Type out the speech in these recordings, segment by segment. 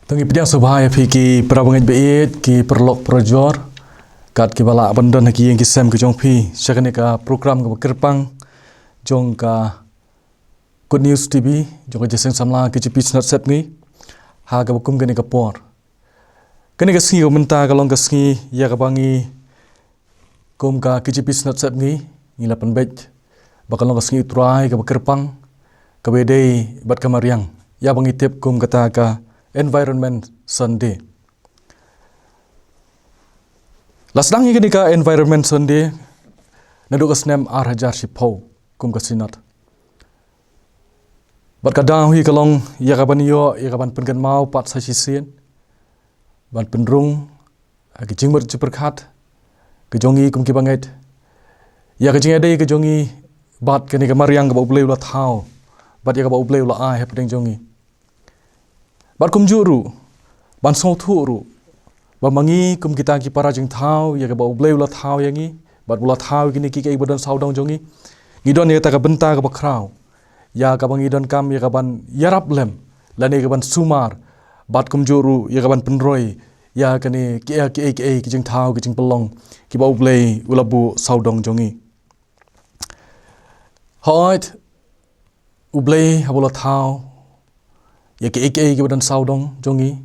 Tangi pediang subhaya ki prabangai beit ki perlok projor kat ki bala abandon ki yang ki sem ki jong pi syakane ka program ka kerpang jong ka Good News TV jong ka jeseng samla ki jipi snat sep ngi ha ka bukum kene ka por kene ka singi menta ka long ka singi ya ka bangi kum ka ki jipi snat sep ngi ngila penbet bakal long ka singi utrai ka kerpang ka bedei bat ka mariang ya bangi tip kum kata ka Environment Sunday. Lasdang ini ka Environment Sunday naduk asnem arhajar sipau kum kasinat. Bat kadang hui kalong ya kaban yo ya kaban penkan mau pat sa sisien. Bat penrung agi jingmer ciperkat ke jongi kum kibanget. Ya ke jingade ke jongi bat kini ke mariang ke bau bleu la thau. Bat ya ke bau bleu la ai hepdeng jongi. Bat kum juru, ban song thuru, bat mangi kum kita ki para jeng thau, ya ke bau bleu la thau yangi, bat bula thau kini ki ke badan saudong jongi, ngidon ya ta ka benta ka bakrau, ya ka bangi don kam ya ka ban yarap lem, lani ka ban sumar, bat kum juru ya ka ban penroi, ya kani ki jeng thau ki jeng pelong, ki bau blei ulabu saudong jongi. Hoit ublei habula thau ya ke badan saudong jongi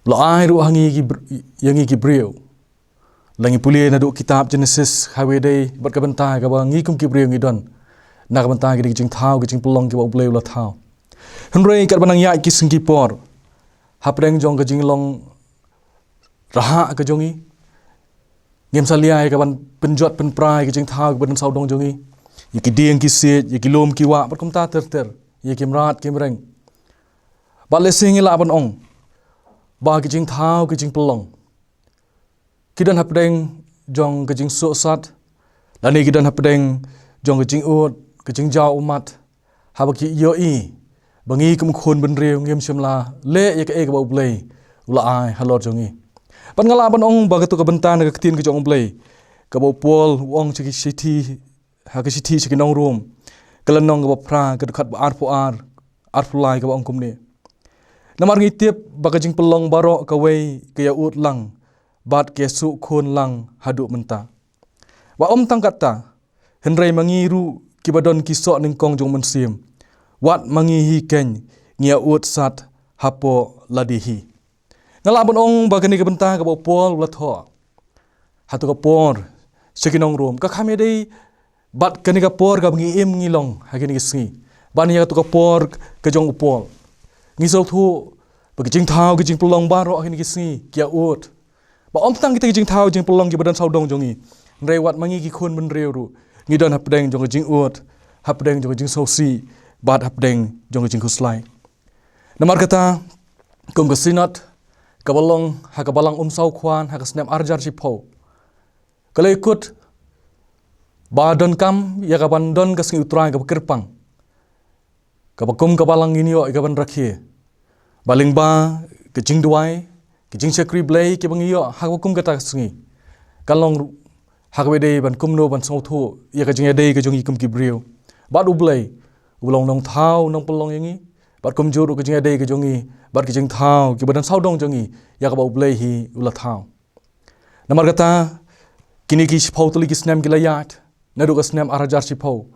lo ai ru hangi ki yangi ki BRIEW langi puli na du kitab Genesis hawe dei bat ka benta ka ba ngi kum ki BRIEW ngi don na ka benta ki jing thau ki jing pelong ki ba bleu la thau henrei kat banang ya ki singki por hapreng jong ka jing long raha ka jongi ngem salia ka ban penjot penprai ki jing thau ki badan saudong jongi ki dieng ki sit ki lom ki wa bat kum ta ter ye kimrat kimreng ba lesing ila ban ong ba ki jing thau ki jing pelong kidan hapdeng jong ki jing so sat lani kidan hapdeng jong ki jing ut ki jing jaw umat ha ba ki yo i bangi kum khon ben rew ngem shimla le ye ka ba blei ula ai halor jongi ban ngala ban ong ba ka tu ka bentan ka tin ki jong blei ka bo pol wong chi ki city ha ki city chi ki nong room kelenong ke pra ke dekat arpulai ke ongkum ni namar ngitip bakajing pelong barok ke wei ke yaut lang bat ke su khon lang hadu menta wa tang kata henrei mangiru kibadon kisok ningkong jong mensim wat mangi hi ken ngia ut sat hapo ladihi ngalabon ong bagani ke benta ke pol la tho hatu ke por sekinong rum ka khame dei bat kani ka por ka ngi im ngilong hagini sngi ban ya tu ka por ka jong upol ngi so thu ba jing thau ki jing pelong baro hagini sngi kia ut ba tang kita jing thau jing pelong ki badan saudong jongi rei wat mangi ki khon ben reu ru ngi don hapdeng jong jing ut hapdeng jong jing sosi bat hapdeng jong jing khuslai namar kata kum ka sinat ka balong ha ka balang sau khwan ha ka snam arjar si pho kala ikut badon kam ya ka bandon ka singi utrai ka kerpang ka bakum ka balang ini yo ka ban rakhi baling ba ke jing duai ke jing sekri blei ke bangi yo ha bakum ka ta singi kalong ha ka wede ban kum no ban so thu ya ka jing ade ka jong ikum ki BRIEW bad u blei ulong nong thau nong pelong yangi bad kum juru ka jing ade ka jongi bad ke jing thau ki badan saudong jongi ya ka ba blei hi ula thau namar kata kini ki phau tuli ki snam ki layat naduk asnem arajar sipau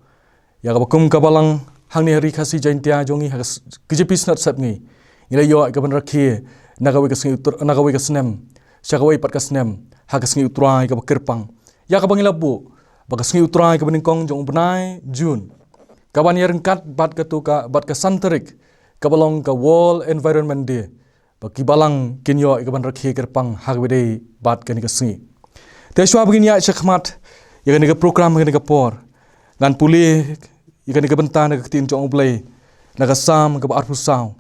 ya ka bakum ka balang hangni hari khasi jaintia jongi ha kijipis nat sapngi ila yo ka ban rakhi nagawi ka singi utur nagawi ka snem syakawi pat ka snem ha ka singi utrai ka kerpang ya ka bangila bu ba ka singi utrai ka beningkong jong benai June ka ban yerengkat bat ka tu ka bat ka santerik ka balong ka World Environment Day ba ki balang kinyo ka ban rakhi kerpang ha ka bede bat ka ni ka singi teswa begini ya syakmat ikan ika program ikan ika por ngan puli ikan ika bentan ika tin jong blei naga sam ka arpu saw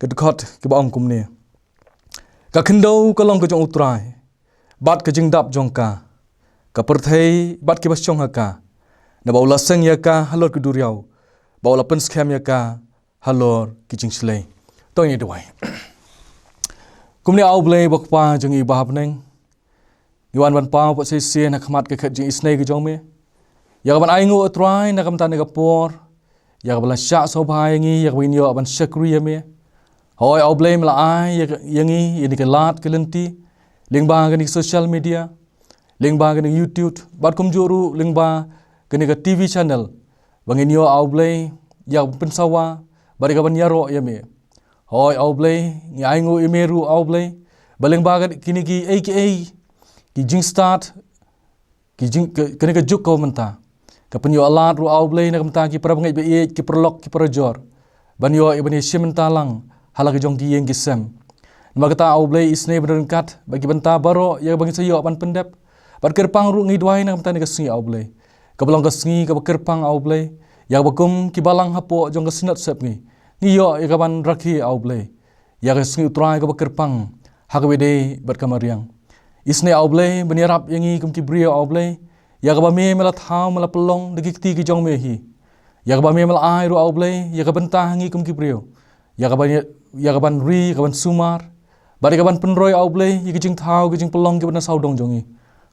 ka dekot ka ong kum ni ka khindau ka long ka jong utrai bat ka jing dap jong ka perthei bat ki bas jong ka na baula seng ya ka halor ki duriau baula pen scam ya ka halor ki jing slei to ni doi kum ni au blei bakpa jong i bahap neng Iwan ban pau pa sisi nak khamat ke khat jing isnei ke jong me ya ban ai ngu atrai nak kam tan ka por ya ban sha so bhai ngi ya win yo ban sekri me Hoi au blame la ai yangi ini ke lat ke lenti lingba ke social media lingba ke YouTube bat kum juru lingba ke TV channel bangin yo au blame ya pensawa bari ka ban yaro yame hoi au blame ngi aingu imeru au blame balingba ke kini ki aka ki jing start ki jing kene ke juk ko menta ka penyo alat ru au blame na menta ki pra ngai be ki perlok ki perjor ban yo ibani simentalang halagi jong ki yang kisam nama kata au blei isne berengkat bagi benta baro ya bagi sayo pan pendep bar kerpang ru ngi duai na benta ni kasngi au blei kabalong kasngi ka kerpang au blei ya bakum ki balang hapo jong kasnat sep ngi yo ya kaban rakhi au blei ya kasngi utrai ka kerpang hakbede bar kamariang isne au blei benirap yangi kum ki BRIEW au blei ya ka ba me mela thau mela pelong degikti ki jong mehi ya ka ba me mela ai ru au blei ya ka benta ngi kum ki BRIEW ya kaban ri kaban sumar bari kaban penroy au blei yi kijing thau kijing pelong ki bana saudong jongi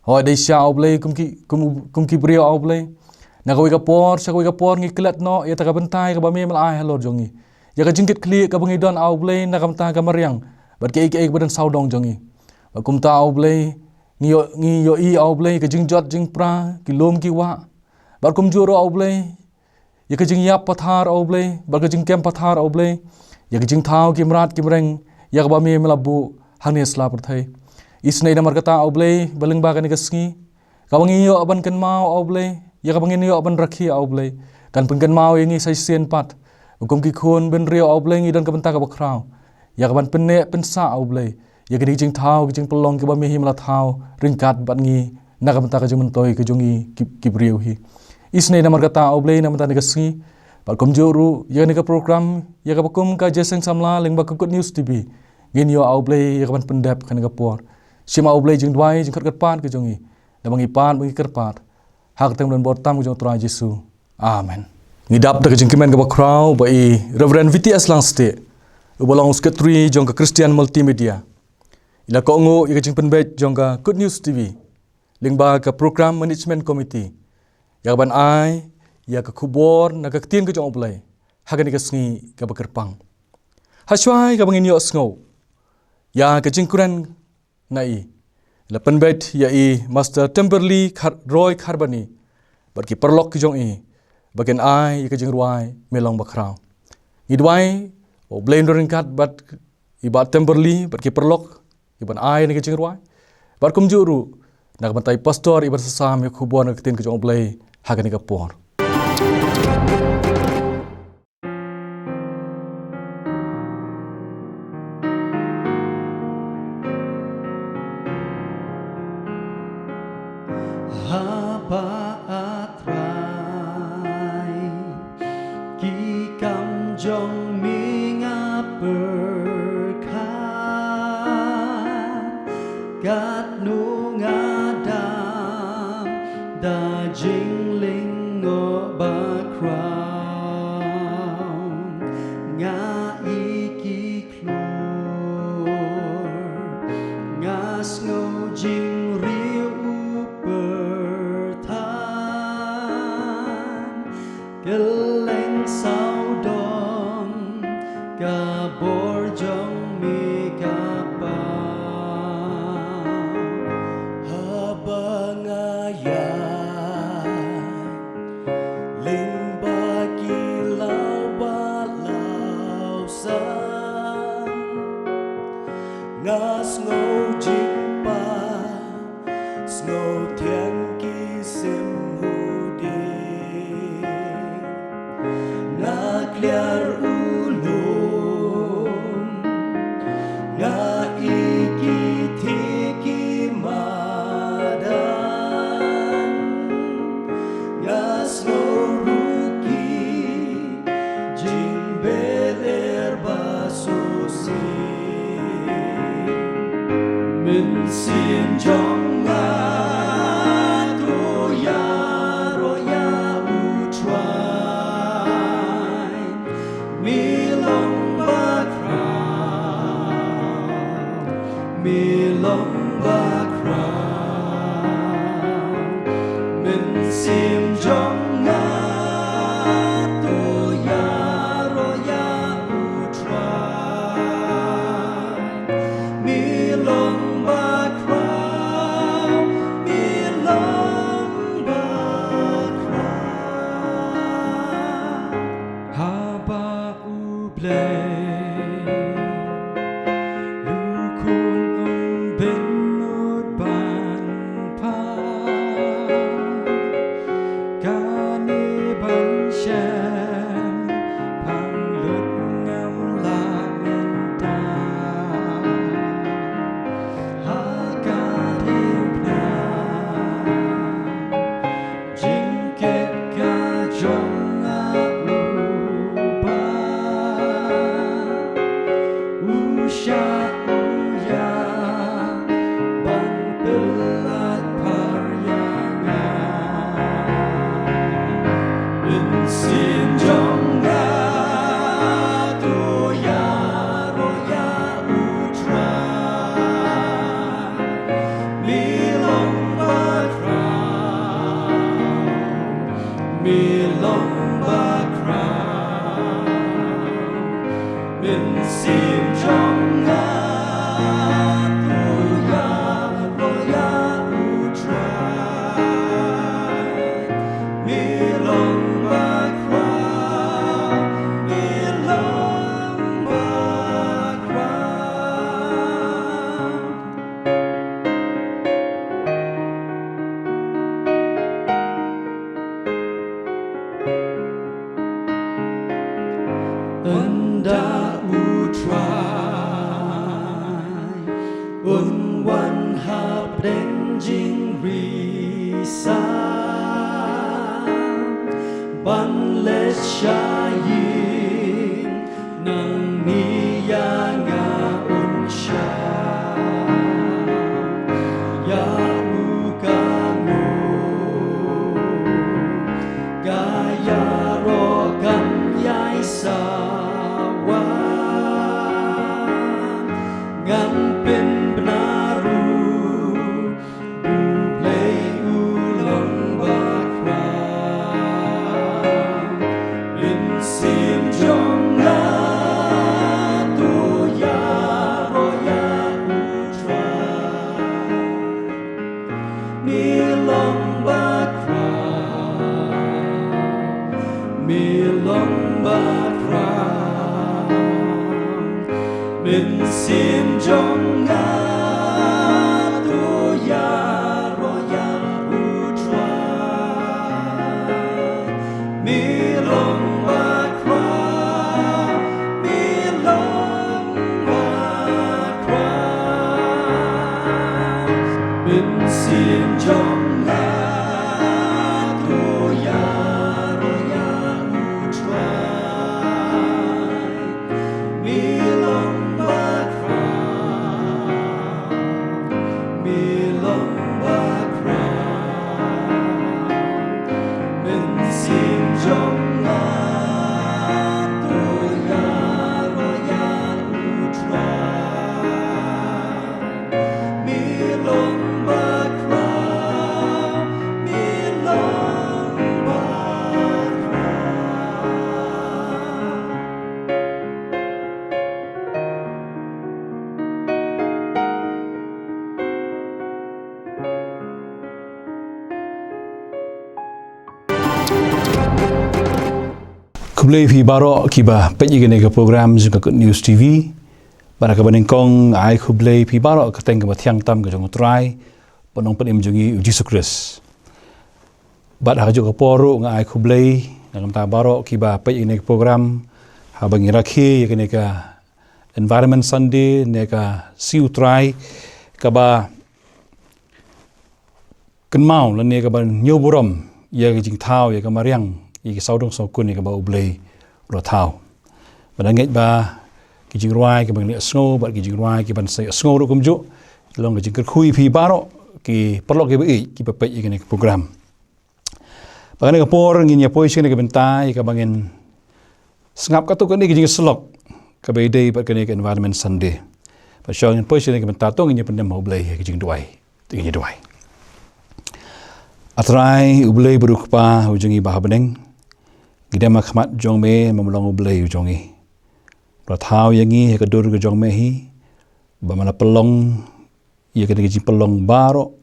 hoi dei sha au blei kum ki BRIEW au blei na ka wi ka por ngi klet no ya ta ka bentai ka ba me mal ai halor jongi ya ka jingkit kli ka bangi don au blei na kam ta ka mariang bar ke ik badan saudong jongi ba kum ta au blei ngi yo i au blei ka jing jot jing pra ki lom ki wa bar kum juro au blei ya ka jing yap pathar au blei bar ka jing kem pathar au blei ya kijing thau kimrat kimreng ya ka ba me melabu hangni sla perthai isnei namar kata au blei baleng ba kan kasngi ka bangi yo aban kan mau au blei ya ka bangi yo aban rakhi au blei kan pun kan mau yangi sai sen pat hukum ki khon ben rio au blei ngi dan ka benta ka bakrau ya ka ban penne pensa au blei ya ka kijing thau kijing pelong ki ba me himla thau ringkat bat ngi na ka benta ka jung toy ka jungi ki BRIEW hi isnei namar kata au blei namar ta kasngi par komjoru ya ni ka program ya ka bakum ka jeseng samla leng ba Good News TV ngin yo au blei ya ka ban pendep kan ka por sim au blei jing dwai jing khat pat ke jongi da bangi pan bangi kerpat hak tem dan bortam jong tra Jesu amen ngidap da jing kimen ka bakrau ba i Reverend VTS Langste ubolong sekretari jong ka Christian Multimedia ila ko ngo ya jing penbet jong ka Good News TV leng ba ka program management committee ya ban ai ya ka kubor na ka tien ka jong oblai hagani ka sngi ka bakerpang haswai ka bangin yo sngo ya ka jingkuran nai la penbet ya i Master Temperley Roy Kharbani barki perlok ki jong i bagen ai ya ka jingruai melong bakrau idwai oblai ringkat bat ibat Temperley barki perlok iban ai ni ka jingruai bar kum juru na ka bantai pastor iban sesam ya kubor na ka tien ka jong oblai hagani ka por Hapa atrai ki kam jong minga berkat gat nu ngadam da jing ling ngo ba crown nga iki klur ngas ngo jing riu Geleng sao dong ka bor jong mi ka pa habang ayat ling ba kilaw balaw san ngas ngô jing pa snow tiang ki sim Nakliar ulum nga ikitiki madan nga snoruki jing beler basusi min sim jong nga jing risa ban le shayin nang niya nga unsha ya ukamu gaya rokan yai sawa ngan pin benaru BLEI ulang bakra in sim jong na tu ya roya utra milang bakra min sim jong na tu ya roya utra milang bakra min sim jong na tu ya roya utra milang bakra min sim jong na tu ya roya utra milang bakra BLEI phi baro kiba peji gene ke program juga GOODNEWS TV pada kabaning kong ai BLEI phi baro kateng ke bathiang tam ke jong try ponong penim jungi Jesus Christ bad ha jo ke poru nga ai BLEI ngam ta baro kiba peji gene ke program ha bangi rakhi gene ka environment Sunday ne ka siu try kaba kenmau lan ne ka ban nyoburom ya ke jing thau ya ka mariang i saudong so kun ni ka ba BLEI ro thau badangit ba ki jing ruai ki bang ni snow ba ki jing ruai ki ban sai snow ro kumju long ki jing khui phi baro ki perlo ki bi ki pe ni program bagane ka por ngin ya poi sine ka bentai ka bangin sngap ka tu ka ni ki jing slok ka be day ba ka ni environment Sunday ba shong poi sine ka bentai to ngin ya pendem BLEI ki jing duai ti ni duai atrai BLEI beruk pa ujungi bah beneng gida makmat jong me mamlong BLEI ujongi ro thau yangi ka dur ka jong me hi ba mala pelong ye ka ji pelong baro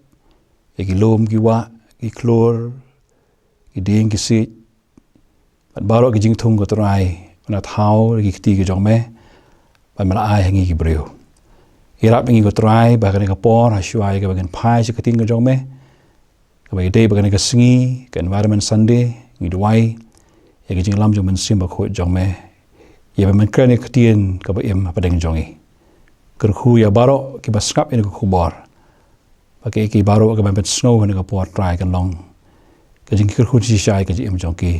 e ki lom ki wa ki klor ki ding ki si bat baro ki jing thung ko trai na thau ki ti ki jong me ba mala ai hangi ki BRIEW irap ngi ko trai ba ka ni ka por ha shwai ka bagen phai se ka ting ka jong me ka ba day ba ka ni ka singi ka environment Sunday ngi duai ya ki jing lam jong men sim ba kho jong me ya ba men krane ktien ka ba em pa deng jongi kerhu ya baro ki ba skap en ko bor ba ke ki baro ka ba bet snow en ka por try kan long ka jing kerhu ji shai ka ji em jong ki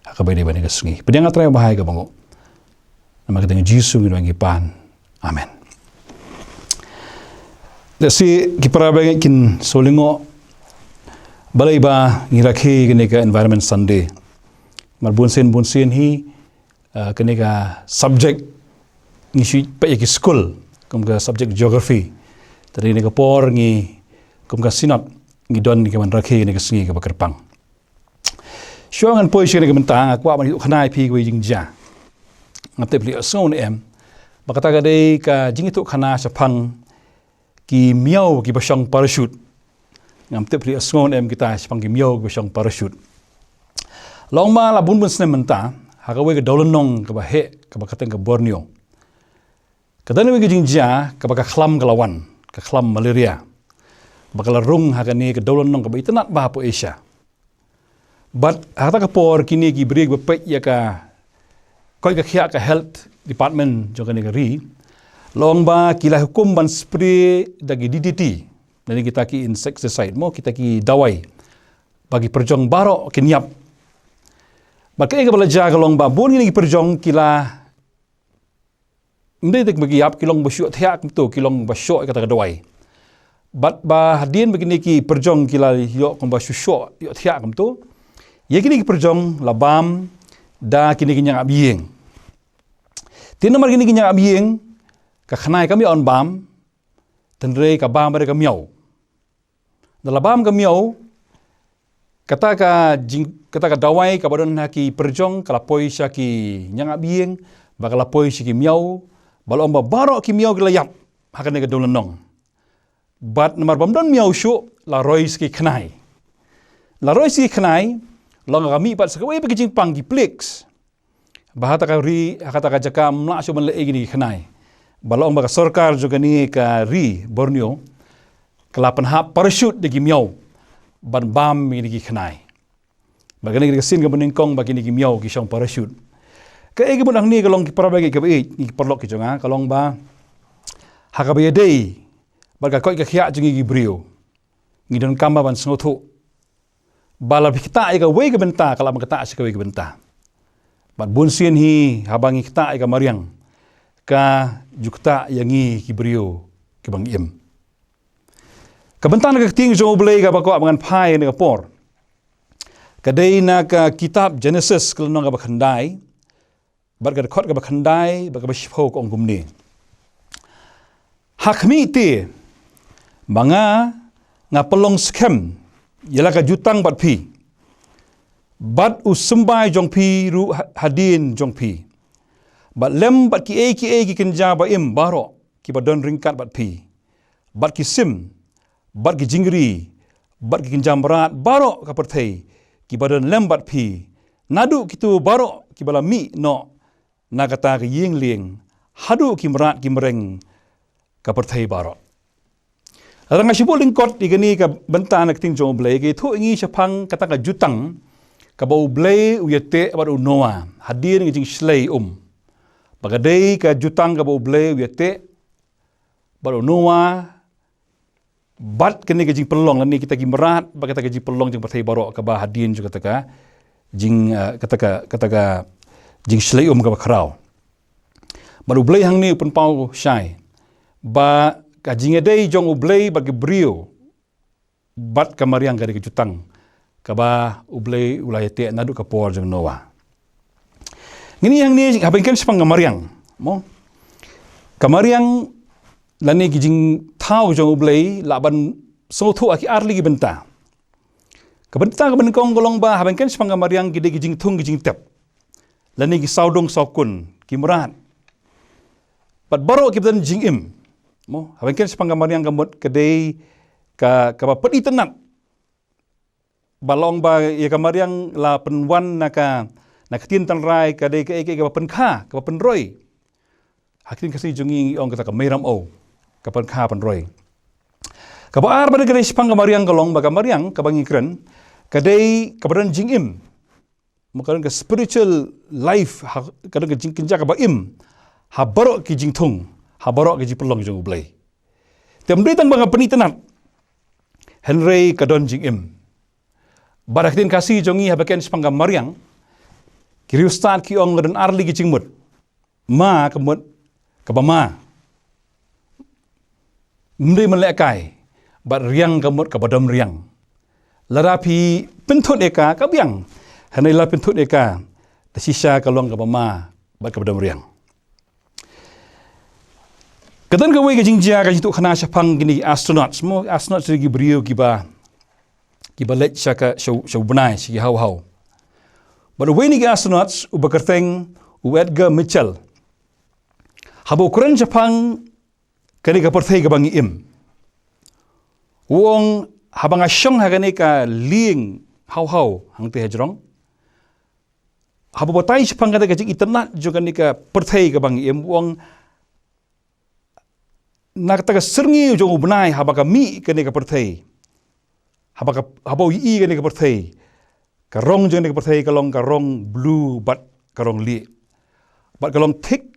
ka ba de ba ni ka sngi pedang atrai ba hai ka bango nama ka deng jisu ngi ngi pan amen lesi ki para ba kin solingo balai ba ngi rakhi ni ka environment Sunday mar bunsen hi kene ka subject ngi shi pa ki school kum ka subject geography tadi ni ka por ngi kum ka sinot ngi don ni ka man rakhi ni ka sngi ka bakarpang shuangan poi shi ni ka mentang akwa man khnai phi wi jing ja ngate pli ason em bakata ka dei ka jing tu khana sapang ki miao ki basang parachute ngam te pli ason em kita sapang ki miao ki basang parachute long ma la bun sne menta ha ka we ka dolonong ka ba he ka ba kateng ka Borneo ka dan we ka jing ja ka ba ka khlam galawan ka khlam malaria ba ka rung ha ka ni ka dolonong ka ba itanat ba po Asia but ha ta ka por kini ki break ba pe ya ka koi ka khia ka health department jo ka ni ka ri long ba kila hukum ban spray dagi DDT Nani kita ki insecticide mo kita ki dawai bagi perjong barok kinyap. Maka ega belajar kalong babun ini perjong kila mendai tek bagi yap kilong basyuk thiak tu kilong basyuk kata dawai. Bat ba hadin begini ki perjong kila yok kong basyuk yok thiak tu. Ya kini ki perjong labam da kini kinyang abieng. Tin nomor kini kinyang abieng ka khanai kami on bam tenre ka bam mereka miau. Dalam bam ka miau kata ka dawai ka badon haki perjong kala poi syaki nyang abieng bakala poi syaki miau balom ba barok ki miau gelayap hakan ka dolenong. Bat nomor bamdon miau syuk la roi ski khanai. La roi ski khanai long kami pat sakawe bagi jingpang ki plex. Bahata ka ri kata ka jaka mla syu menle gini khanai. Balong ba sarkar juga ni ka ri Borneo kelapan hap parachute degi miau ban bam ni gi khanai. Bagani gi sin ga beningkong bagi ni gi miau gi syong parachute. Ka egi bunang ni kalong ki para bagi ka ni perlok ki jonga kalong ba hakabe dei baga koi ka khia jingi gi BRIEW. Ngidon kamba ban snothu. Bala kita ega we ga benta kala magata sa we ga benta. Bat bunsin hi habangi kita ega mariang ka jukta yangi ki BRIEW ki bang im. Kabentan ka ting jo BLEI ka bako abangan pai ni ka por. Kadai na ka kitab Genesis kelno ka bakhandai bar ka khot ka bakhandai ba ka bashpho ko ngumni. Hakmi ti manga nga pelong scam yala ka jutang bat pi. Bat usumbai jong pi ru hadin jong pi. Bat lem bat ki ki kenja ba im baro ki badon ringkat bat pi. Bat ki sim bat ki jingri bat ki kenjam berat baro ka perthei ki badon lem bat pi. Nadu kitu baro ki bala mi no na kata ki ying ling hadu ki merat ki mereng ka perthei baro. Ranga sibol lingkot igani ka benta nak ting jong BLEI ki thu ingi syapang kata ka jutang ka bau BLEI uyete bat unoa hadir ngi jing slei bagadai ka jutang ka bau BLEI uyete bat unoa bat kini ka jing pelong lani kita gi merat ba kata ka jing pelong jing perthei baro ka ba hadin juga kata ka jing kata ka jing slei ka ba kharau. Baru BLEI hang ni pun pau syai ba ka jingedei jong BLEI bagi BRIEW bat ka mariang ka di jutang ka ba BLEI ulayate nadu ka por jong noa. Ngini yang ni habengken sepang ka mariang mo. Ka mariang lani ki jing thau jong BLEI laban sothu aki arli ki benta. Ka benta ka benkong golong ba habengken sepang ka mariang ki de ki jing thung ki jing tep. Lani ki saudong saukun ki merat. Pat baro ki ben jing im. Mo habengken sepang ka mariang gamut kedai ka ba pedi tenat. Balong ba ya ka mariang la penwan naka tin tan rai kadai ka ka pen kha ka pen roi. Hakin kasi jungi ong kata ka meram o ka pen kha pen roi. Ka ba ar ba kadai sepang ka mariang golong ba ka mariang ka bangi kren kadai ka badan jing im. Mo ka spiritual life ka jing kinja ka ba im. Ha baro ki jing thung. Habarok gaji pelong jong BLEI. Temdai tang bang peni tenat. Henry kadon jing im. Barak din kasi jongi habaken sepangga mariang. Kiri ustad ki ong dan arli ki jingmut. Ma kemut kabama. Mdai melekai. Bat riang kemut kabadam riang. Larapi pentut eka kabiang. Henry la pentut eka. Tasisha kalong kabama bat kabadam riang. Katan kawai ke jingjia ka jitu khana syapang gini astronauts mo astronauts gi BRIEW ki ba let syaka show benai si hau. But we ni astronauts ubakerteng Edgar Mitchell. Habo keren syapang kani ka perthei ka bangi im. Wong habang asyong hagani ka ling hau hang te hajrong. Habo botai syapang kata ka jing internet juga ni ka perthei ka bangi im wong nak kata serngi jong benai habaka mi kene ka perthei habaka habau i kene ka perthei karong jong ne ka perthei kalong karong blue bat karong li bat kalong thick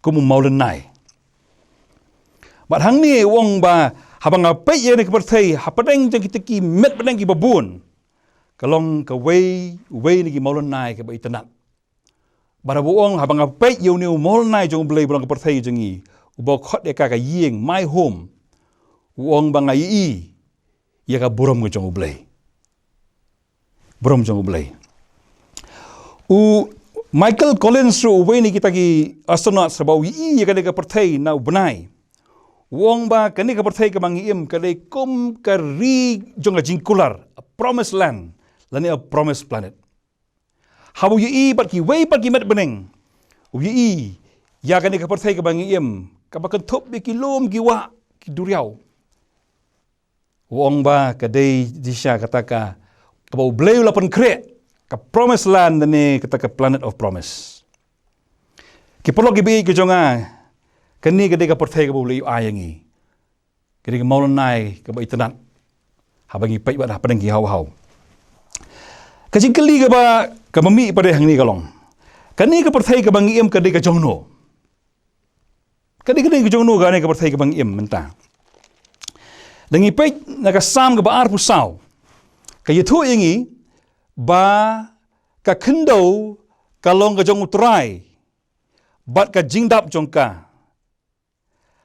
kumu maulenai bat hang ni wong ba habang apay yan ka pertay, hapadeng jang kita ki met padeng ki babun. Kalong ka way ni ki maulon nai ka ba itanak. Bara buong habang apay yaw ni maulon nai jang BLEI bulang ka pertay jang i. Ubaw khot ya ka ying my home. Uong bang ai ya ka burom ka jang BLEI. Burom jang BLEI. Michael Collins ru way ni kita ki astronaut sa bawi ya ka ka pertay na benai. Uong ba kani ka pertay ka mangiim ka dai kum ka ri jang jingkular, a promised land. Lani a promised planet. Habu yi bat ki way bat ki met beneng. Yi ya kan ka pertai ka bangi im ka bakan thop bi ki lom ki wa ki duriau. Wong ba ka dei disha kata ka bau BLEI lapan kre ka promised land ni kata ka planet of promise. Ki perlu ki bi ki jonga kani ka dei ka pertai ka BLEI ayangi. Kini ka maulon nai ka ba itanan. Habangi pai ba padang ki hau-hau. Kajing kali ka ba ka mami pada hang ni kalong. Kani ka pertai ka bangi im ka dei ka jongno. Kani ka jongno ka ni ka pertai ka bangi im mentang. Dangi pek na ka sam ka ba ar pusau. Ka yetu ingi ba ka kendo kalong ka jong utrai. Bat ka jingdap jong ka.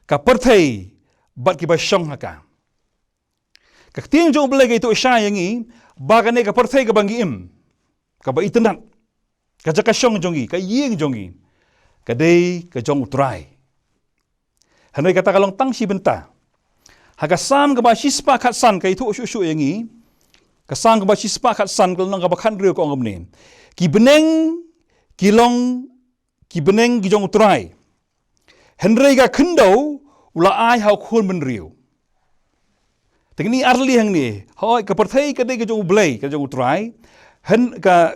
Ka pertai bat ki ba syong haka. Ka ting jong BLEI ka itu isya ingi baga ne ka pertai ka bangi im ka ba itenat ka jaka syong jongi ka ying jongi ka dei ka jong utrai hanai kata kalong tang si benta haga sam ka ba sispa khat san ka itu ushu yangi ka sang ka ba sispa khat san kalong ka ba khan rio ko ngam ne ki beneng ki beneng ki jong utrai henrei ka khendo ula ai hau khun ben rio. Tengni arli hang ni, hoi ka pertai ka dei ka jong BLEI ka jong utrai, hen ka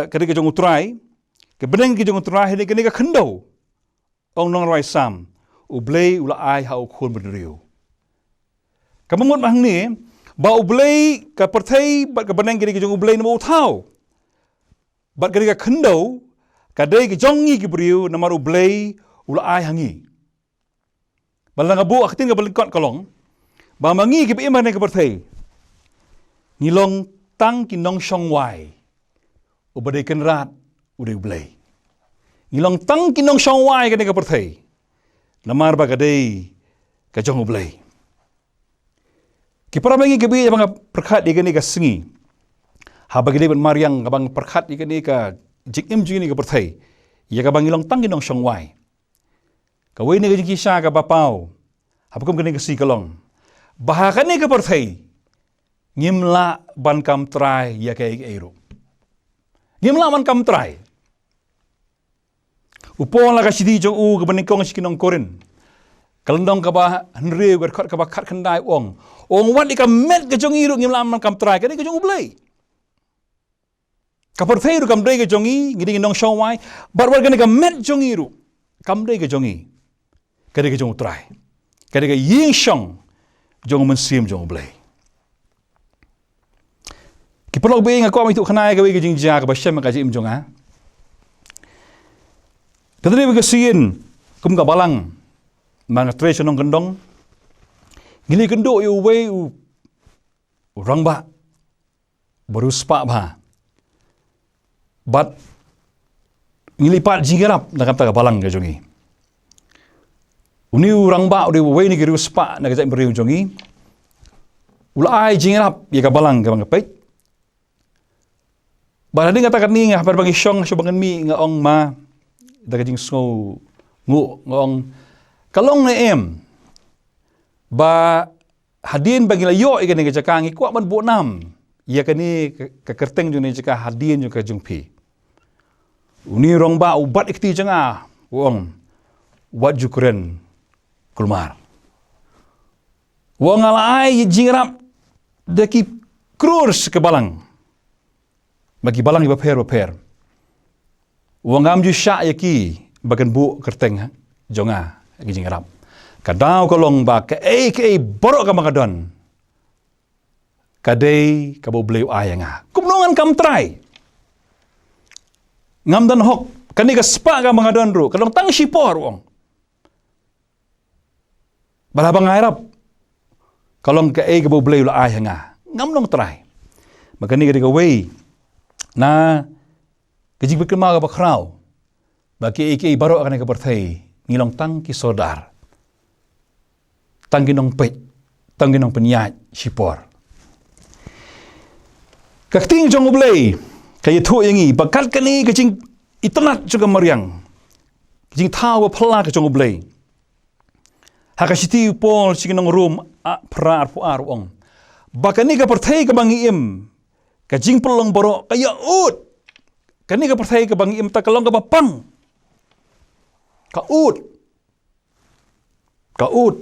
dei ka jong utrai, ka beneng ka jong utrai hen ka khendo. Ong nong roi sam, BLEI ula ai hau khun beriu. Ka mangut hang ni, ba BLEI ka pertai bat ka beneng ka dei ka jong BLEI namo thau. Bat ka dei ka khendo, ka dei ka jongi ki beriu namaru BLEI ula ai hangi. Balang abu aktin ka balikot kalong. Ba mangi ki iman ka pertai. Nilong tang ki nong syong wai. Ubadai kenrat udai BLEI. Nilong tang ki nong syong wai ka pertai. Namar ba kadai ka jong BLEI. Ki para mangi ki bi bang perkhat di ka sengi. Ha bagi ban MARIANG ka bang perkhat di ka jikim ji ni ka pertai. Ya ka bang nilong tang ki nong syong wai. Ka wei ni ka kisah ka bapau. Ha pakum ka si kalong. Bahakan ni ka pertai. Ngimla ban kam trai ya ka eiru. Ngimla ban kam trai. Upon la ka sidi jong u ka banikong sikinong korin. Kalendong ka ba henri ka ba khat khandai ong. Ong wat ka met ka jong iru ngimla ban kam trai ka ni ka jong BLEI. Ka pertai ru kam dei ka jong i ngiding nong shawai barbar ka ni ka met jong iru. Kam dei ka jong i. Ka dei ka jong trai. Ka dei ka ying shong jong mensim jong BLEI. Ki perlu be nga ko mi tu khanai ka we jing ja ka ba shem ka jim jong ha. Kadri be sin kum ka balang mang treasure nong kendong. Ngili kendo yu we u rang ba baru spa ba. Bat ngili pat jingerap nak kata ka balang ka jongi. Uni urang ba uri we ni kiru spa na kajak beriu jongi. Ulai jingerap ya ka balang ka bang pet. Ba ni kata ni nga par bang isyong so bangan mi nga ong ma da kajing so ngu ngong kalong na em ba hadin bagi layo ikan ni kajak ngi kwa man bu nam ya kani ka kerteng jong ni jaka hadin jong ka jong pi. Uni rong ba ubat ikti janga wong wat jukuren kulmar. Wong alai jingrap daki krurs ke balang. Bagi balang iba per. Wong am ju syak yaki bagan bu kerteng jonga gi jingrap. Kadau kolong ba ke borok ka magadon. Kadai ka bo BLEI ayanga. Kumnongan kam try. Ngam dan hok kani ka spa ka magadon ru kalong tang sipor wong. Balabang harap kalong ka e ka bo BLEI la ai hanga ngam nong trai maka ni ka wei na ka jing berkema ka bakrau baki e baro akan ka perthai ngilong tang ki sodar tang ginong pet tang ginong penyat sipor kakting jong BLEI kaya thu yangi bakat kani ka jing itanat juga mariang jing thaw phla ka jong BLEI hakasiti pol siginong room a pra pu arong bakani ka perthai ka bangi im ka jing pelong baro kaya ut kani ka perthai ka bangi im ta kalong ka bapang ka ut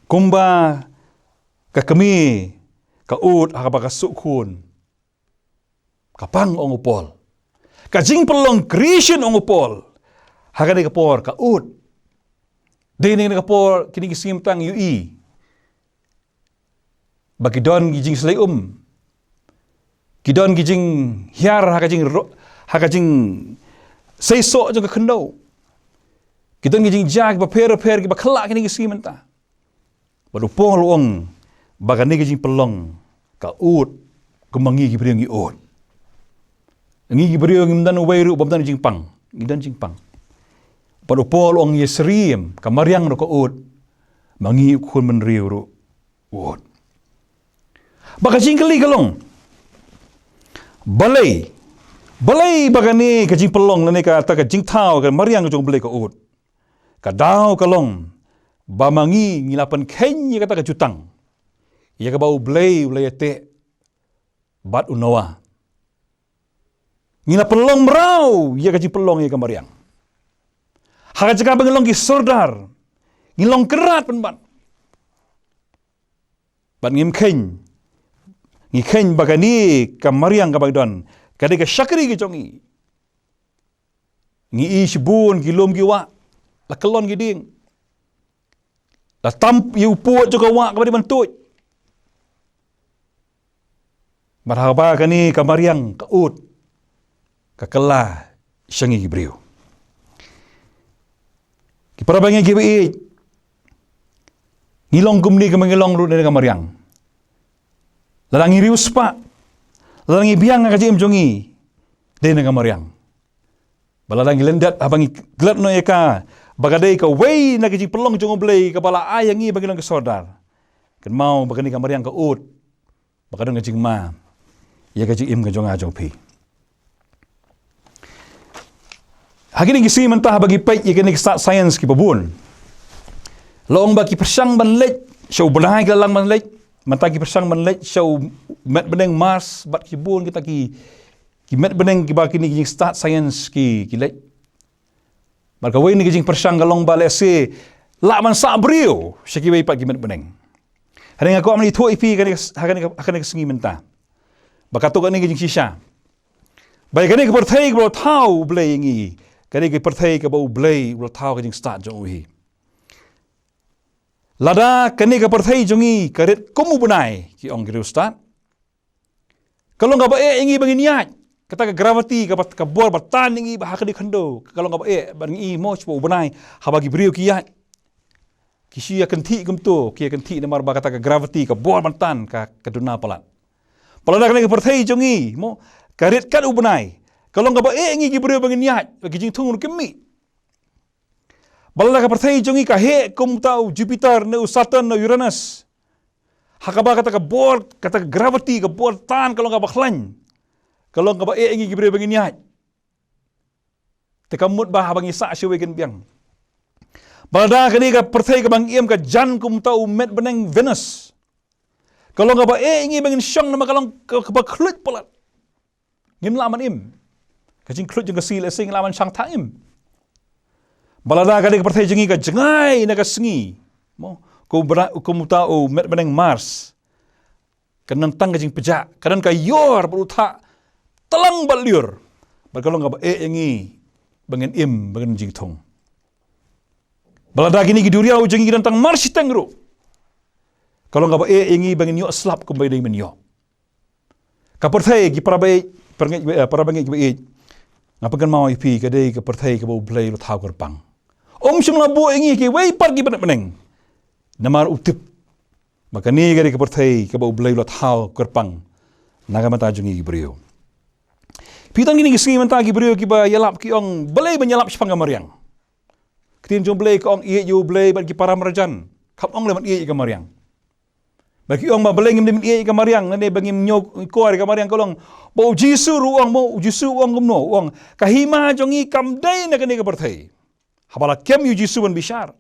kumba ka kami ka ut hakaba ka sukun kapang ong upol ka jing pelong creation ong upol hakani ka por ka ut dini ka por kini kisim tang ui bagi don gijing selai kidon gijing hiar hakajing seiso jong ka kendo kidon gijing jag ba per ki ba khala kini kisim ta baru pol ong bagani gijing pelong ka ut kumangi gi priang gi ut ngi gi priang ngimdan wairu bamdan jing pang gidan jing pang baru pol ong yesrim ka mariang ro ka ut mangi kun men riu ro ut baka jing kali kalong balai bagani ka jing pelong nani ka ta ka jing thau ka mariang jong BLEI ka ut ka dau kalong ba mangi ngilapan kenya kata ka jutang ya ka bau BLEI te bat unawa ngila pelong merau ya ka jing pelong ya ka mariang haka jaga bengelong ki sordar ngilong kerat pen bat ngim keny bagani ka mariang ka bagdon kade ka syakri ki jongi ngi isbun ki lom ki wa la kelon ki ding la tamp yu puot juga wa ka bantuj marhaba kani ka mariang ka ut ka kala syangi ki BRIEW ki parabangi ki BI ngilong kumni ka mangilong ru ka mariang lalangi riu spa lalangi biang ka jim jongi dene ka mariang balalangi lendat abangi glat no eka bagadai ka wei na ka pelong jong BLEI ka bala ayangi bagilang ka sodar kan mau bagani ka mariang ka ut bakadong ka jing ma ya ka jim ka jong ajong pi hagini gisi mentah bagi pai ya kini science ki babun long bagi persang banlej show benai ka lang banlej matagi persang manlej show met beneng Mars bat kibun kita ki met beneng ki baki ni start science ki lej barka wei ni jing persang galong bale se la man sa BRIEW syaki wei pak ki met beneng hari ngaku amni thu ipi kan akan sengi menta baka tu kan ni jing sisa bai kan ni perthai bro thau BLEI ngi kan ni perthai ka bau BLEI bro thau ka jing start jo hi lada kani ka perthai jongi karet komu benai ki ong giru start kalau ngaba ingi bagi niat kata ka gravity ka bor batan ingi bah kadi khando kalau ngaba bangi mo chbo benai ha bagi BRIEW ki yat ki sia kenti kumto ki kenti namar ba kata ka gravity ka bor batan ka kaduna palat palada kani ka perthai jongi mo karet kan ubenai kalau ngaba ingi ki BRIEW bagi niat bagi jing thung kemi balala ka perthai jongi ka he kum tau Jupiter na Saturn na Uranus hakaba kata ka bor kata ka gravity ka bor tan kalau ka bakhlan kalau ka ba ingi gibre bangin niat te kamut ba bangi sa sywe gen biang balada ka ni ka perthai ka bang iem ka jan kum tau met beneng Venus kalau ka ba ingi bangin syong na makalong ka bakhlut polat ngim laman im ka jing khlut jeng ka sil sing laman sang taim balada kali perthai jengi ka jengai na ka sengi mo ko muta o met beneng Mars kanang tang ka jing pejak kanan ka yor beruta telang bal liur balkalong ka yengi bengen im bengen jing thong balada kini ki duriau jengi dan tang Mars tengro kalau ka yengi bengen yo slap ko bay men yo ka perthai ki parabai ki ngapakan mau ipi ka dei ka perthai ka bo BLEI lo thau korpang om sung la bo ingi ki wei par ki beneng namar utip Maka ni gari ke pertai ke bau belai lo thau kerpang naga mata jungi ki BRIEW. Pitang gini ki singi mata ki BRIEW ki ba yalap ki ong belai menyalap sepang mariang. Ketin jom belai ke ong iye ju belai bat ki para merajan. Kap ong lemat iye ke mariang. Bagi ong ba belai ngim iye ke mariang ngane bagi nyok ko ke mariang kolong bau jisu ruang mau jisu ong gumno ong kahima jongi kamdai na kene ke pertai. Habala kem yu jisu ban bishar.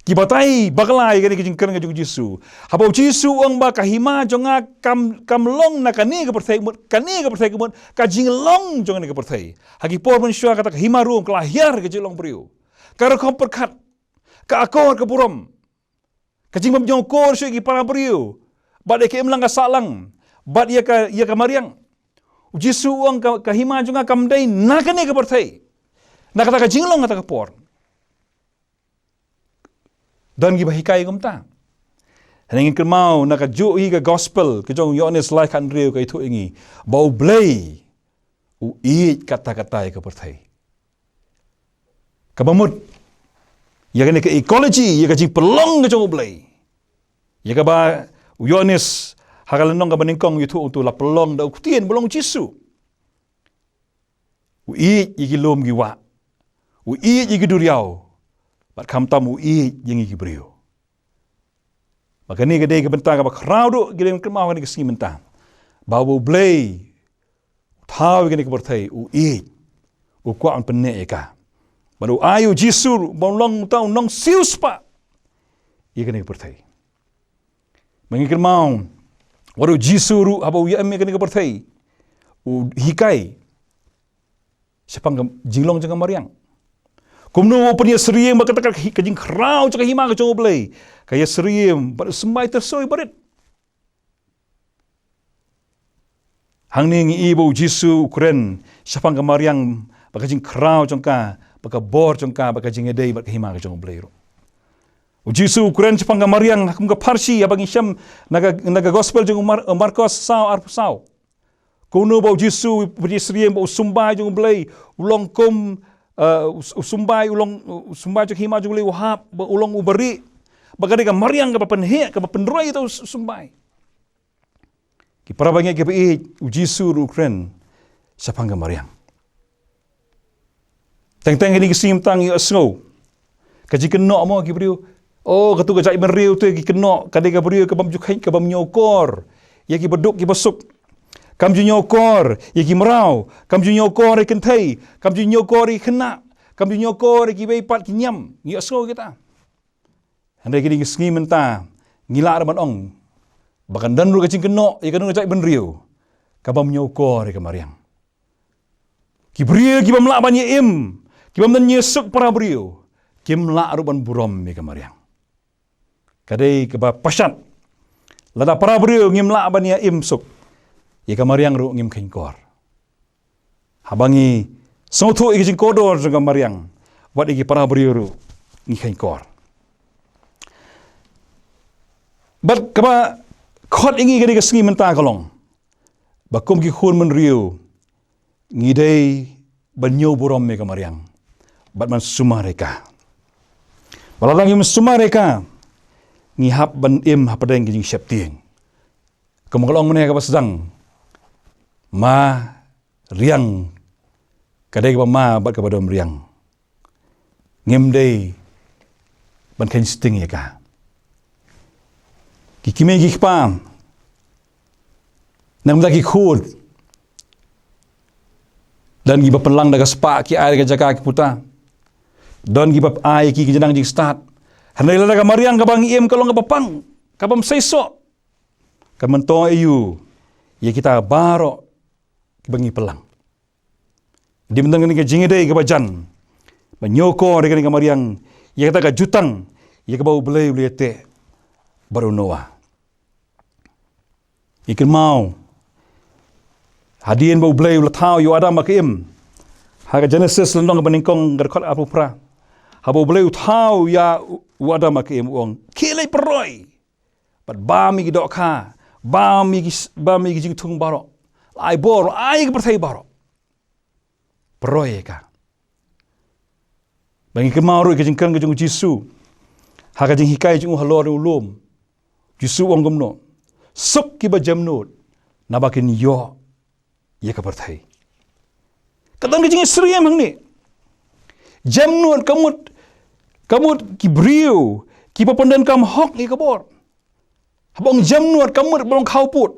Kibatai baglai gani kijing kern ngajung Jisu. Habau Jisu ang ba kahima jonga kam long na kani ke pertai kemut kajing long jonga ke pertai. Hagi por manusia kata kahima ruang kelahiar ke jilong BRIEW. Kara kom perkat ka akor ke burom. Kajing memjongkor syai ki para BRIEW. Bad ke imlang ka salang. Bad ia ka mariang. Jisu ang kahima jonga kamdai na kani ke pertai. Na kata kajing long kata ke por. Dan gi bahikai kumta. Hangin kemau nak ju hi ke gospel ke jong Yohanes lai kan riu ke itu ingi. Bau BLEI u i kata-kata ke pertai. Kabamut ya kan ke ecology ya ka jing pelong ke jong BLEI. Ya ka ba Yohanes hakalenong ka baningkong itu untuk la pelong da ukutien belong Jisu. U i gi lom gi wa. U i gi duriau. Bat kam tamu i yang iki BRIEW. Maka ni gede ke bentang ka crowd gede ke mau ni ke simenta. Bawo BLEI tahu gede ke bertai u i u kwa an penne ka. Baru ayu Jisu bolong tau nong sius pa. I gede ke bertai. Mengikir mau waru Jisu ru aba u yam gede ke bertai. U hikai. Sepang jinglong jangan mariang. Kumno punya seriem bakata kajing krau caka hima ka jong BLEI. Kaya seriem pada sembai tersoi barit. Hang ning ibu Jisu keren syapang ka mariang bakajing krau jongka baka bor jongka bakajing edei bak hima ka jong BLEI ro. Jisu keren syapang ka mariang hakum ka parsi abang isyam naga gospel jong Marcos sao arp sao. Kuno bau Jisu punya seriem bau sumbai jong BLEI ulong kum sumbai cak hima juli wahab ulong uberi bagade ka mariang ka penhe ka penroi itu sumbai ki para bangi ke bi Jisu Ukraine sapang ka mariang teng ini kisim tang yu snow ka jikeno mo ki BRIEW katu ka jai BRIEW tu ki keno kade ka BRIEW ka bam jukai ka bam nyokor ya ki beduk ki besuk kam ju nyokor iki merau kam ju nyokor ikan thai kam ju nyokor kena kam ju nyokor iki bei pat ki nyam ngi aso kita andai kini ngi menta ngila raman ong bakan dan ru kacing keno ikan ngajak BRIEW ka bam nyokor ka mariang ki BRIEW ki bam la ban im ki bam dan nyesuk para BRIEW kim la ruban burom ka mariang kadai ka ba pasat lada para BRIEW ngim la ban im suk ya kamariang ru ngim kengkor. Habangi sautu iki jing kodor jeng kamariang. Wat iki para BRIEW ru ngi kengkor. Bat kaba khot ingi gadi kesengi menta kolong. Bakum ki khun men riu ngi dei banyo burom me kamariang. Bat man sumareka. Baladang im sumareka ngi hap ban im hapadeng ki jing syaptieng. Kemukalong meneh ka sedang ma riang kadai ka ma bat ka badom riang ngem dei ban kan sting ya ka ki kime ki pam nam da ki khud dan gi pelang daga spa ki air ka jaka ki puta don gi bab ai ki jenang jing start hanai la daga mariang ka bang iem kalong ka papang ka bam seiso ka mento ayu ya kita baro bangi pelang. Di mentang ni ke jingedei ke bajan. Banyoko dengan ke mariang. Ya kata ke jutang. Ya ke bau BLEI ulete. Baru Noah. Ikan mau. Hadian bau BLEI ulatau yu adam makim. Haga Genesis lendong ke beningkong gerkot apupra. Habau BLEI utau ya adam makim uang. Kilai peroi. Bat bami ki dokha. Bami ki jing tung barok. Ai bor, ai ke pertai barok. Peroi ka. Bangi ke mau ru ke jingkan ke jung Jisu. haka jing hikai jing halor ulum jusu ong gomno suk ki ba jamnut nabakin yo ye ka parthai kadang jing sriyam hangni jamnut kamut ki BRIEW ki papandan kam hok ni kabor habang jamnut kamut bolong khau put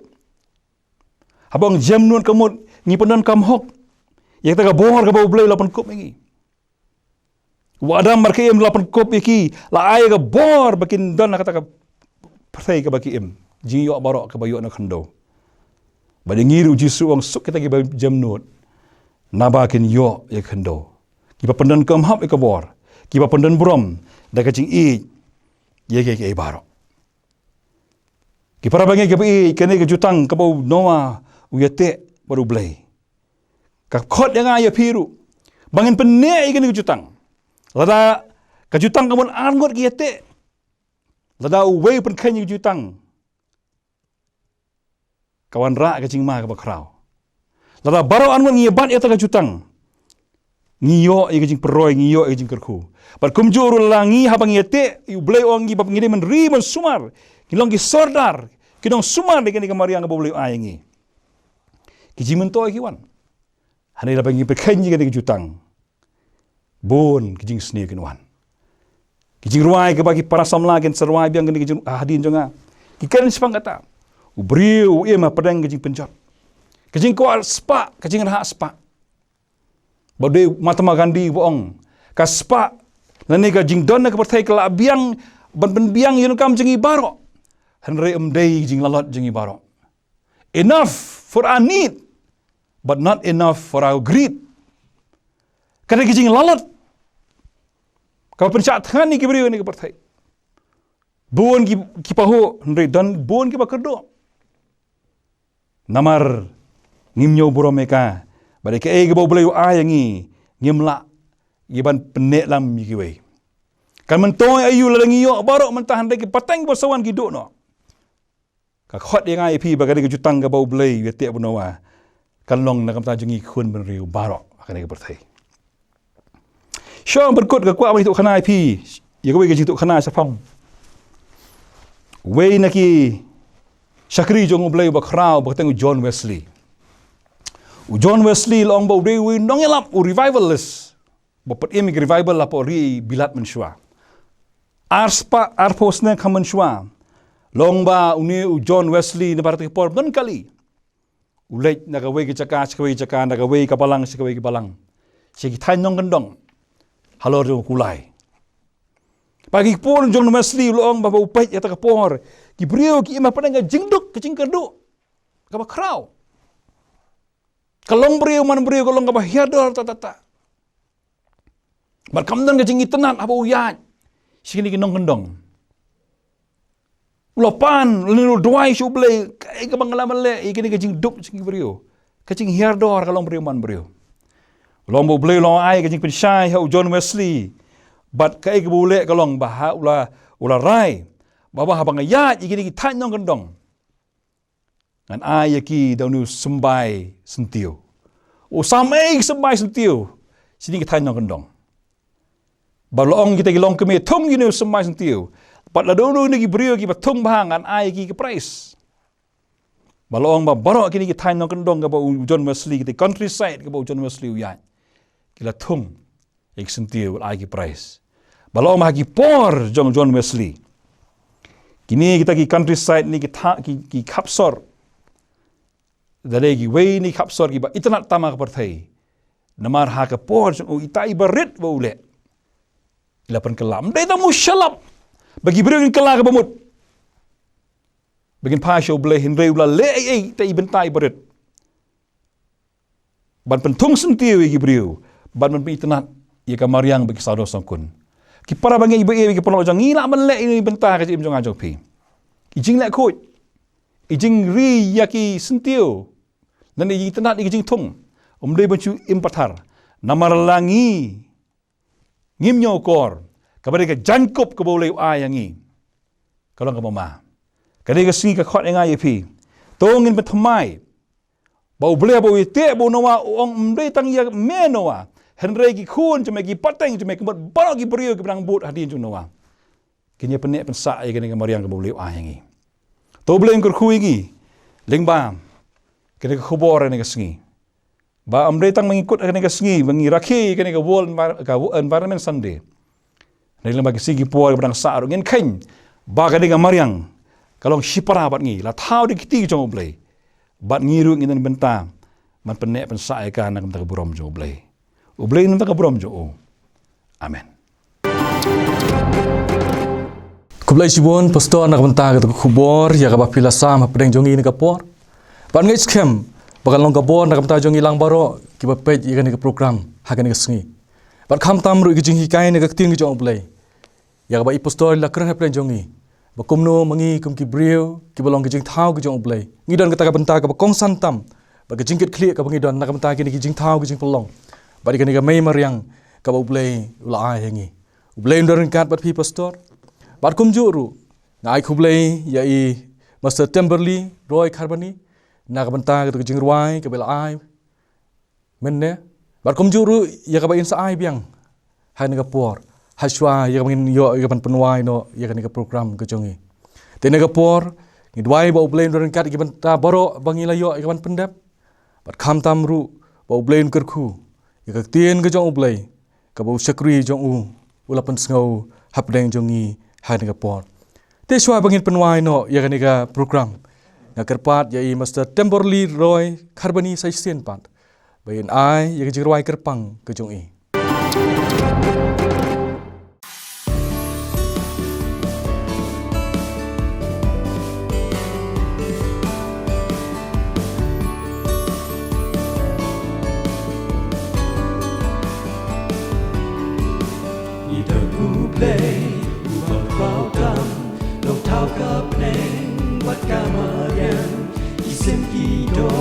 habang jamnut kamut ni pandan kam hok ye ta ka bor ka BLEI lapan kop ngi wadam marke em lapan kop iki la ay ka bor bakin don kata ka parthai ka baki em jing yo barok ka bayo na khando badi ngiru jisu ong suk kita ki jamnut nabakin yo ye khando ki papandan kam hap ka bor ki papandan brom da ka jing i ye ke barok ki para bangi ke bi kene ke jutang ka bau noa uyate baru BLEI ka khot yang ay piru bangin penne i kene ke jutang lada ka jutang kamun angot ki yate lada uwei pen khenyi jutang kawan ra ka jing ma ka bakrau lada baro angot ngi bat yata ka jutang ngiyo i ka jing peroi ngiyo i ka jing kerku par kumjuru langi habang yate u BLEI ong gi bab ngide men ri men sumar kilong ki sordar kinong sumar de kene ka mariang ka BLEI ayangi ki jing men to ki wan hanai la bangi pe khenyi kene ka jutang bon kijing sni kinwan kijing ruai ke bagi para samla gen serwai biang gen kijing hadin jonga kikan sepang kata BRIEW ema padang kijing penjot kijing ko spa kijing ha spa bodai Mahatma Gandhi boong ka spa nani ka jing don ka partai kala biang ban biang yun kam jingi baro hanre umdei jing lalot jingi baro enough for our need but not enough for our greed kada kijing lalot kau pencak tangan ni BRIEW ni ke partai. Buon ki paho ndre dan buon ki bakerdo. Namar ngimnyo boromeka bade ke ke BLEI ayangi ngimla giban penek lam ki we. Kan mentoy ayu lalangi yo barok mentahan de ki pateng bersawan ki duk no. Ka khot yang ai pi bagade ke jutang ke BLEI we tek bunawa. Kan long na kam ta jungi khun BRIEW barok akan ke partai. Syong berkut ke kuat itu kena IP. Ya kowe ke jitu kena sapang. Wei naki syakri jong BLEI bakrau bertemu John Wesley. John Wesley long bau dewi nongelap revivalist. Bapat emi revival lapo ri bilat mensyua. Arposne kam mensyua. Long ba uni John Wesley ne parti por ben kali. Ulej na gawe ke caka na gawe kapalang sikawe kapalang. Sigi tan nong gendong. Halor jo kulai. Pagi pun John Wesley loong bapa upay yata kapor. Ki BRIEW ki ima padang jingduk ke jingkerduk. Kapa krau. Kalong BRIEW man BRIEW kalong kapa hiador tata. Bar kamdan ke jingi tenat apa uyat. Sini ki nong gendong. Ulopan linu doai syu BLEI kai ka bangala male ikini ke jingduk jingi BRIEW. Ke jing hiador kalong BRIEW man BRIEW. Long BLEI long ai ke jing pensyai hau John Wesley. Bat kai ke boleh kalong bah ula rai. Baba habang ayat ikini ki tan nong gendong. Ngan ai ki daunu sembai sentiu. O samai sembai sentiu. Sini ki tan nong gendong. Balong kita ki long keme thong ni sembai sentiu. Pat la daunu ni ki BRIEW ki patung bah ngan ai ki price. Balong ba barok kini ki tan nong gendong ke bau John Wesley ki countryside ke bau John Wesley uyat. Kila thung ik sentiu ai ki price. Balong mah ki por jong John Wesley. Kini kita ki countryside ni ki kapsor. Dale ki wei ni kapsor ki ba itnat tama ka partai. Namar ha ka por jong itai barit ba ule. Ilapan kelam dai tamu syalap. Bagi BRIEW ni kela ka bamut. Bagin pa show BLEI hinrei ula le ai tai bentai barit. Ban pentung sentiu ki BRIEW. Ban men itnat ia ka mariang bagi saudara sangkun. Ki para bangi ibu ki pernah jang ngila melek ini bentar ke im jong ajong pi. Ijing lek kut. Ijing ri yaki sentiu. Dan ijing tenat ijing tung. Umdei bancu impatar. Namar langi. Ngimnyo kor. Kabare ke jankup ke BLEI ayangi. Kalau ka mama. Kadai ke sing ka khot ngai pi. Tongin betmai. Bau BLEI bau ite bau nawa ong umdei tang ya menowa. Henry ki khun cuma ki pateng cuma ki barok ki BRIEW ki berang but hadin jung nawa. kini penek pensa kini ke mariang ke BLEI yangi to BLEI kur gi lingbam kini ke khubor ni ke sengi ba amre tang mengikut kini ke sengi mengi rakhi kini ke world environment Sunday ni lembagi sigi puar pedang sa ngin khen ba kini ke mariang kalau shipara bat ngi la thau di kiti jong BLEI bat ngiru ngin bentang man penek pensa ka nak tak burom jong BLEI nak tak burom jong amen. Kublai Sibon pastor nak bentang ke kubor ya ka pila sam pedeng jongi ni kapor. Ban ngai scam bakal long kapor nak bentang jongi lang baro ki ba page ikan ni ke program hakan ni ke sengi. Ban kham tam ru ki jing hikai ni ke tin ki jong BLEI. Ya ka ba i pastor la kran pedeng jongi. Ba kumno mangi kum ki BRIEW ki balong ki jing thau ki jong BLEI. Ngidon ka bentang ka ba kong santam ba ki jingkit clear ka ngidon nak bentang ki jing thau ki jing pelong. Ba ikan ni ke mai mariang ka ba BLEI ula ai hengi. BLEI ndoren kat bat pi pastor. Bat kum juru ngai BLEI ya i Master Temberley Roy Carboni nak bentang ke jing ruai ke BLEI menne bat kum juru ya ka ba insa ai biang hai ni ka por haswa ya ka ngin yo ya ban penwai no ya ka ni ka program ke jongi tene ka por ni dwai ba BLEI ndoren kat ki benta baro bangila yo ya ban pendap bat kham tam ru ba BLEI ker khu ya ka tien ke jong BLEI ka ba sakri jong u ulapan sngau hapdeng jongi hai ni ka por te shwa bangin penwai no ya ni ka program na kerpat ya i Master Temberley Roy Carboni sai sien pat bain ai ya ka jirwai kerpang ke jong i MARIANG isem kido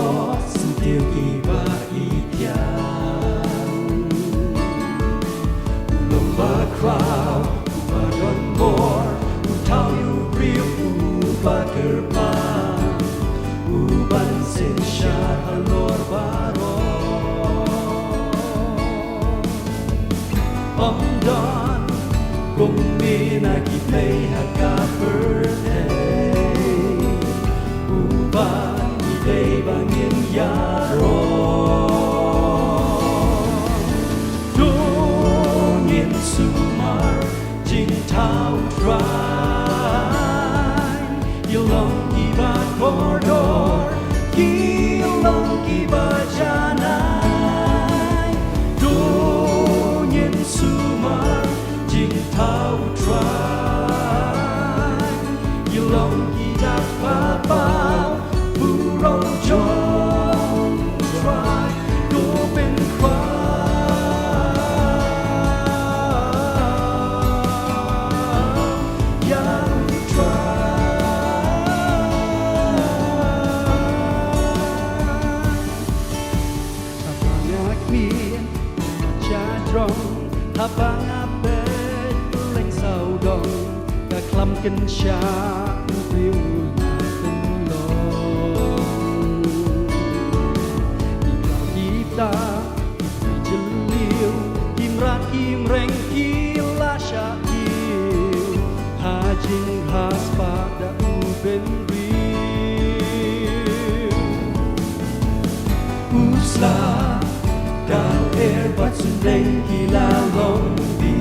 sentil kiba itiang lomba crowd uba don bor utau yu BRIEW uba kerpang uban sen syar halor baro Don kung minakipay hakaperday Uban iday bangin yaro Dungin sumar jing tau try Ilong iba koridor Ilong iba janay Dungin sumar jing tau try Ilong iba papau Burong jong try Dopin cry Yang try Abang akmin Jadrong Abang apet Leng saudong Kaklam kensya BRIEW Jeliu Kimrat kimreng kila syakil Hajing has pada uben BRIEW Usla Kal erbat sundeng kila lombi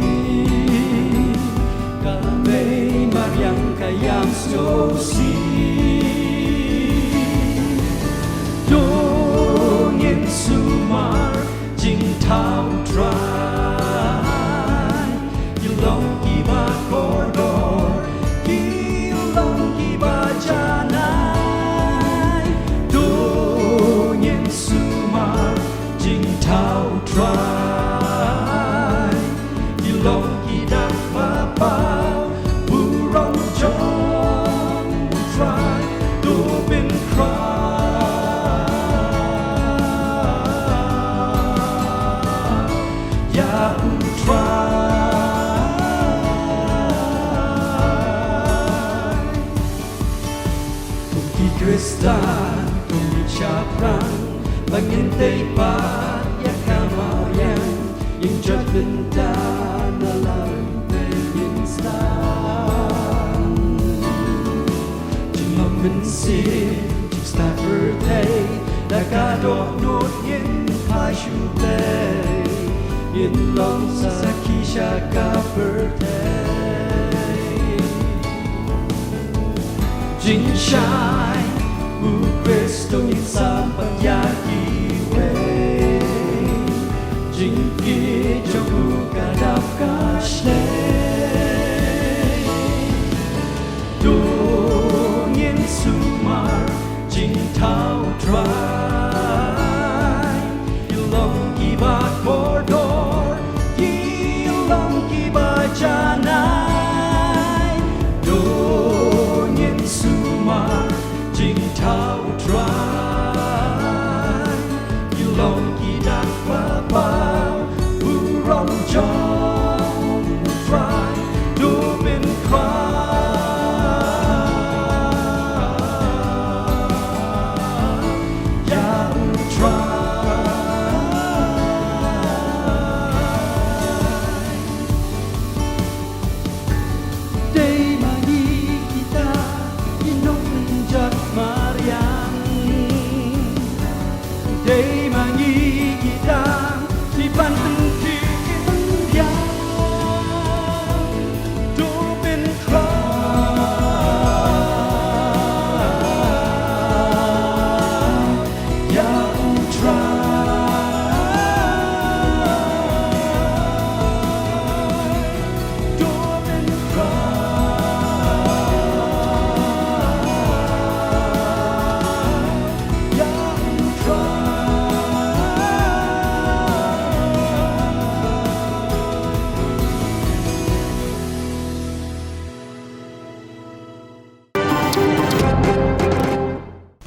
Kamei mariang kayam sosi Dongin sumar jing tau try Ilong kiba koridor Ilong kiba janay Dongin sumar jing tau try Ilong kidak papau Burong jong try Dopin cry Kristan Tunggu caprang Mengintai pat Ya kamariang Yang jod benda Nalang Penginstan mình xin chỉ start birthday đã cả đốt nốt những hai chủ đề những lòng xa khi xa cả birthday chính trái u Cristo những sampan yaki way chính kia cho u cả đáp cả chính thao trai lòng kỳ ba khổ đor kỳ lòng kỳ ba cha nai đồ nhân su ma chính thao trai lòng kỳ đắc ba bao u rong trong trai đồ bên khoa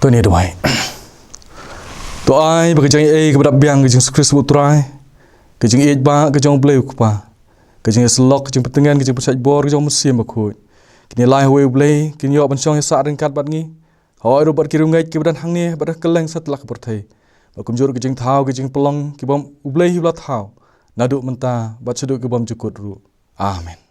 ตัวนี้ด้วยตัวไอ้บางจังเอกับดับยังกับจังสคริสต์บุตรไอ้กับจังเอจบ้ากับจังเบลย์กับป้ากับจังสล็อกกับจังพัฒงานกับจังประชาบอร์กับจังมุสลิมมาคุยกินไล่หัวเบลย์กินยอบัญชงให้สะอาดกัดบัดงี้หอยรูปบัดกิรุงไงกับดันหังนี้บัดกำลังสัตว์ลักประเทศบัดกุมจุดกับจังเท้ากับจังปลองกับบอมเบลย์ฮิบลาเท้านาดุมันตาบัดสะดุกับบอมจุกดรูอาเมน